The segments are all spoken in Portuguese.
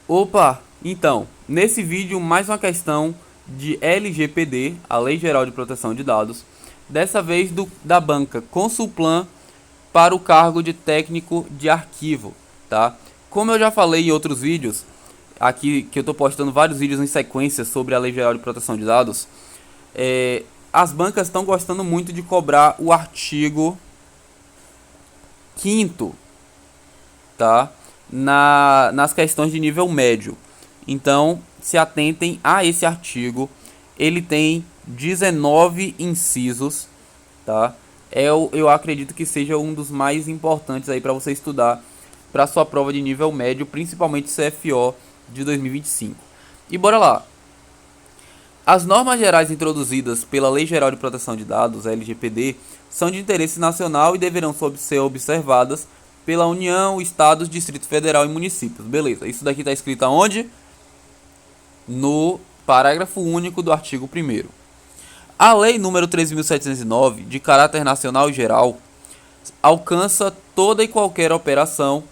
Opa, então, nesse vídeo mais uma questão de LGPD, a Lei Geral de Proteção de Dados, dessa vez da banca Consulplan para o cargo de técnico de arquivo, tá? Como eu já falei em outros vídeos, aqui que eu estou postando vários vídeos em sequência sobre a Lei Geral de Proteção de Dados, as bancas estão gostando muito de cobrar o artigo 5º, tá? Nas questões de nível médio. Então, se atentem a esse artigo. Ele tem 19 incisos, tá? Eu acredito que seja um dos mais importantes aí para você estudar para sua prova de nível médio, principalmente CFO de 2025. E bora lá. As normas gerais introduzidas pela Lei Geral de Proteção de Dados, LGPD, são de interesse nacional e deverão ser observadas pela União, Estados, Distrito Federal e municípios. Beleza, isso daqui está escrito aonde? No parágrafo único do artigo 1º. A Lei nº 13.709, de caráter nacional e geral, alcança toda e qualquer operação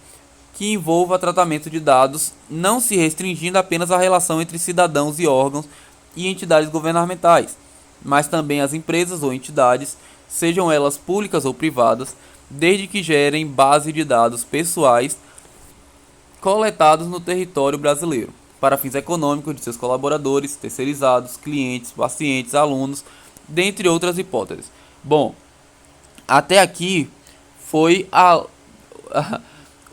que envolva tratamento de dados, não se restringindo apenas à relação entre cidadãos e órgãos e entidades governamentais, mas também às empresas ou entidades, sejam elas públicas ou privadas, desde que gerem base de dados pessoais coletados no território brasileiro, para fins econômicos de seus colaboradores, terceirizados, clientes, pacientes, alunos, dentre outras hipóteses. Bom, até aqui foi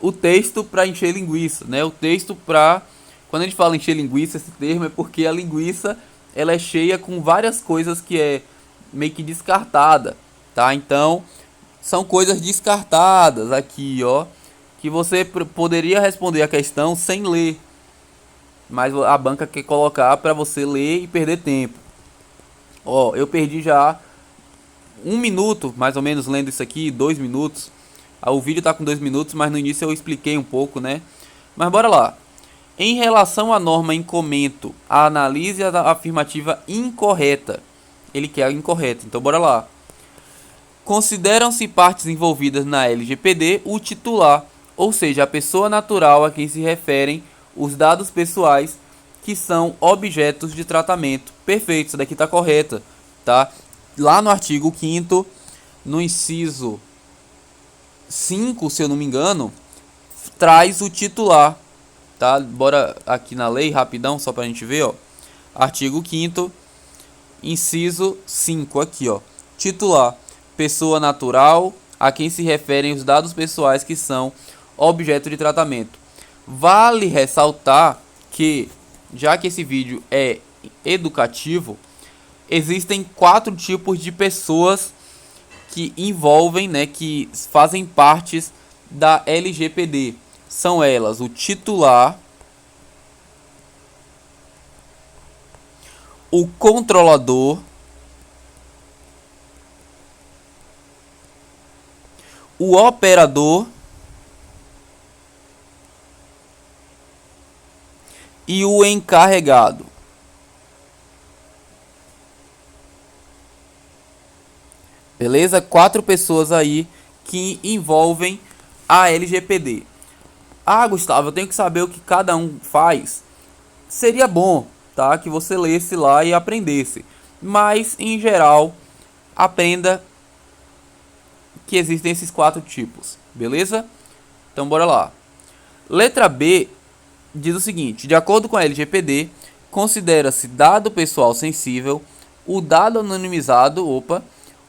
o texto para encher linguiça, né? O texto para, quando a gente fala encher linguiça, esse termo é porque a linguiça ela é cheia com várias coisas que é meio que descartada, tá? Então, são coisas descartadas aqui, ó, que você poderia responder a questão sem ler, mas a banca quer colocar para você ler e perder tempo. Ó, eu perdi já 1 minuto, mais ou menos, lendo isso aqui, 2 minutos. O vídeo tá com 2 minutos, mas no início eu expliquei um pouco, né? Mas bora lá. Em relação à norma em comento, a analise a afirmativa incorreta. Ele quer a incorreta, então bora lá. Consideram-se partes envolvidas na LGPD o titular, ou seja, a pessoa natural a quem se referem os dados pessoais que são objetos de tratamento. Perfeito, isso daqui está correta, tá? Lá no artigo 5º, no inciso 5, se eu não me engano, traz o titular, tá? Bora aqui na lei rapidão, só pra gente ver, ó. Artigo 5º, inciso 5 aqui, ó. Titular: pessoa natural a quem se referem os dados pessoais que são objeto de tratamento. Vale ressaltar que, já que esse vídeo é educativo, existem 4 tipos de pessoas que envolvem, né, que fazem partes da LGPD. São elas o titular, o controlador, o operador e o encarregado. Beleza? 4 pessoas aí que envolvem a LGPD. Ah, Gustavo, eu tenho que saber o que cada um faz. Seria bom, tá? Que você lesse lá e aprendesse. Mas, em geral, aprenda que existem esses 4 tipos. Beleza? Então, bora lá. Letra B diz o seguinte: de acordo com a LGPD, considera-se dado pessoal sensível o dado anonimizado,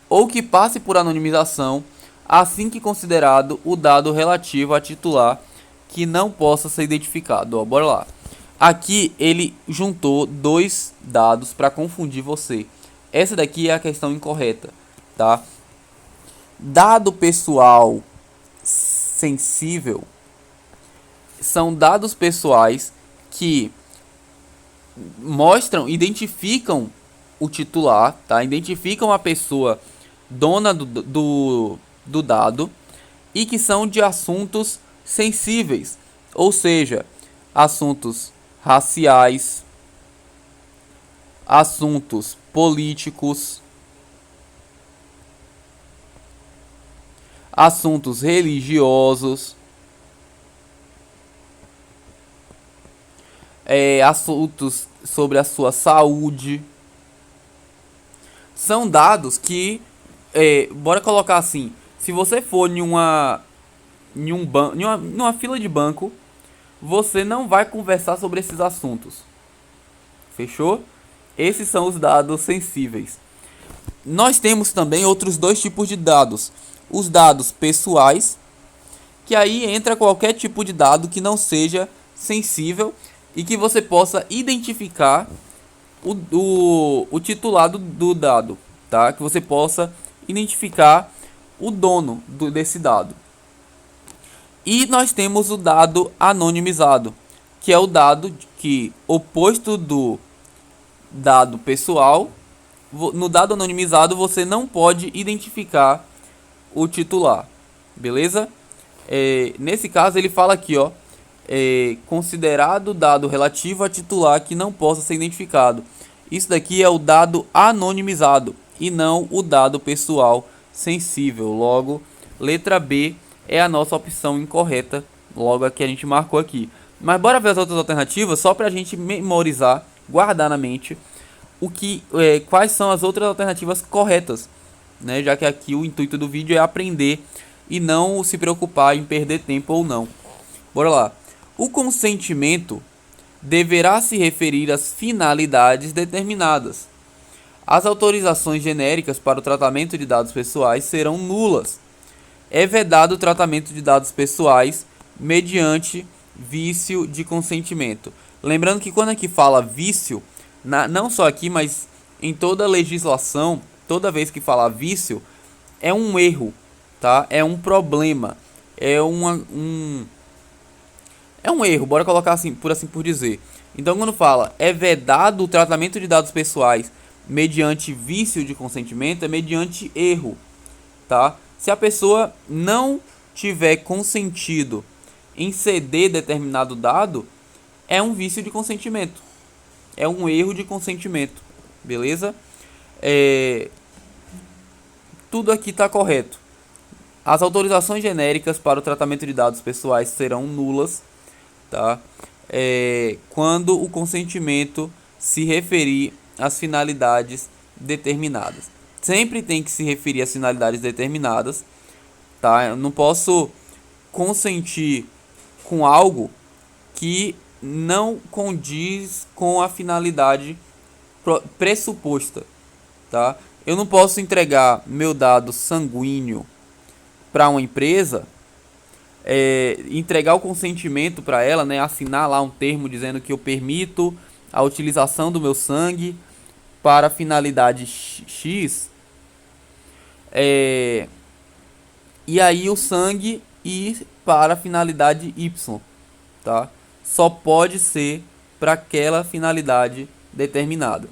ou que passe por anonimização, assim que considerado o dado relativo a titular que não possa ser identificado. Ó, bora lá. Aqui ele juntou 2 dados para confundir você. Essa daqui é a questão incorreta, tá? Dado pessoal sensível são dados pessoais que mostram, identificam o titular, tá? Identificam a pessoa dona do dado e que são de assuntos sensíveis, ou seja, assuntos raciais, assuntos políticos, assuntos religiosos, assuntos sobre a sua saúde. São dados que, bora colocar assim, se você for numa fila de banco, você não vai conversar sobre esses assuntos. Fechou? Esses são os dados sensíveis. Nós temos também outros dois tipos de dados. Os dados pessoais, que aí entra qualquer tipo de dado que não seja sensível e que você possa identificar o titular do dado, tá? Que você possa identificar o dono desse dado. E nós temos o dado anonimizado, que é o dado que, oposto do dado pessoal, no dado anonimizado você não pode identificar o titular, beleza? Nesse caso ele fala aqui, ó, considerado dado relativo a titular que não possa ser identificado. Isso daqui é o dado anonimizado e não o dado pessoal sensível. Logo, letra B é a nossa opção incorreta. Logo aqui a gente marcou aqui. Mas bora ver as outras alternativas só para a gente memorizar, guardar na mente quais são as outras alternativas corretas, né? Já que aqui o intuito do vídeo é aprender e não se preocupar em perder tempo ou não. Bora lá. O consentimento deverá se referir às finalidades determinadas. As autorizações genéricas para o tratamento de dados pessoais serão nulas. É vedado o tratamento de dados pessoais mediante vício de consentimento. Lembrando que quando aqui fala vício, não só aqui, mas em toda a legislação, toda vez que falar vício, é um erro, tá? É um problema, é um erro, bora colocar assim por dizer. Então quando fala é vedado o tratamento de dados pessoais mediante vício de consentimento, é mediante erro, tá? Se a pessoa não tiver consentido em ceder determinado dado, é um vício de consentimento, é um erro de consentimento, beleza? Tudo aqui está correto. As autorizações genéricas para o tratamento de dados pessoais serão nulas, tá? Quando o consentimento se referir às finalidades determinadas. Sempre tem que se referir às finalidades determinadas, tá? Eu não posso consentir com algo que não condiz com a finalidade pressuposta, tá? Eu não posso entregar meu dado sanguíneo para uma empresa, entregar o consentimento para ela, né, assinar lá um termo dizendo que eu permito a utilização do meu sangue para finalidade X, e aí o sangue ir para a finalidade Y, tá? Só pode ser para aquela finalidade determinada.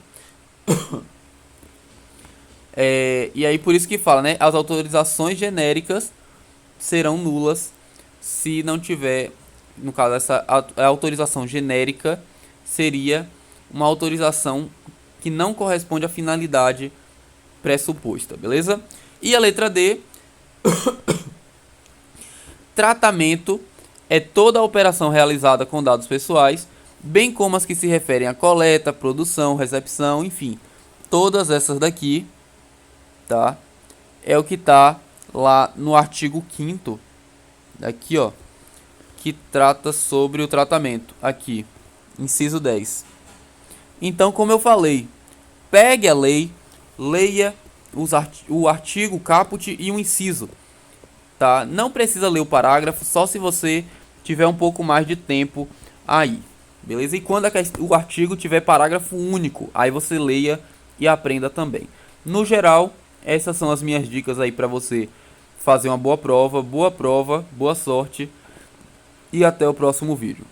E aí por isso que fala, né? As autorizações genéricas serão nulas se não tiver, no caso, a autorização genérica seria uma autorização que não corresponde à finalidade pressuposta, beleza? E a letra D, tratamento é toda a operação realizada com dados pessoais, bem como as que se referem à coleta, produção, recepção, enfim, todas essas daqui, tá? É o que tá lá no artigo 5º, aqui, ó, que trata sobre o tratamento, aqui, inciso 10. Então, como eu falei, pegue a lei, leia o artigo, o caput e o inciso, tá? Não precisa ler o parágrafo, só se você tiver um pouco mais de tempo aí, beleza? E quando o artigo tiver parágrafo único, aí você leia e aprenda também. No geral, essas são as minhas dicas aí para você fazer uma boa prova, boa sorte e até o próximo vídeo.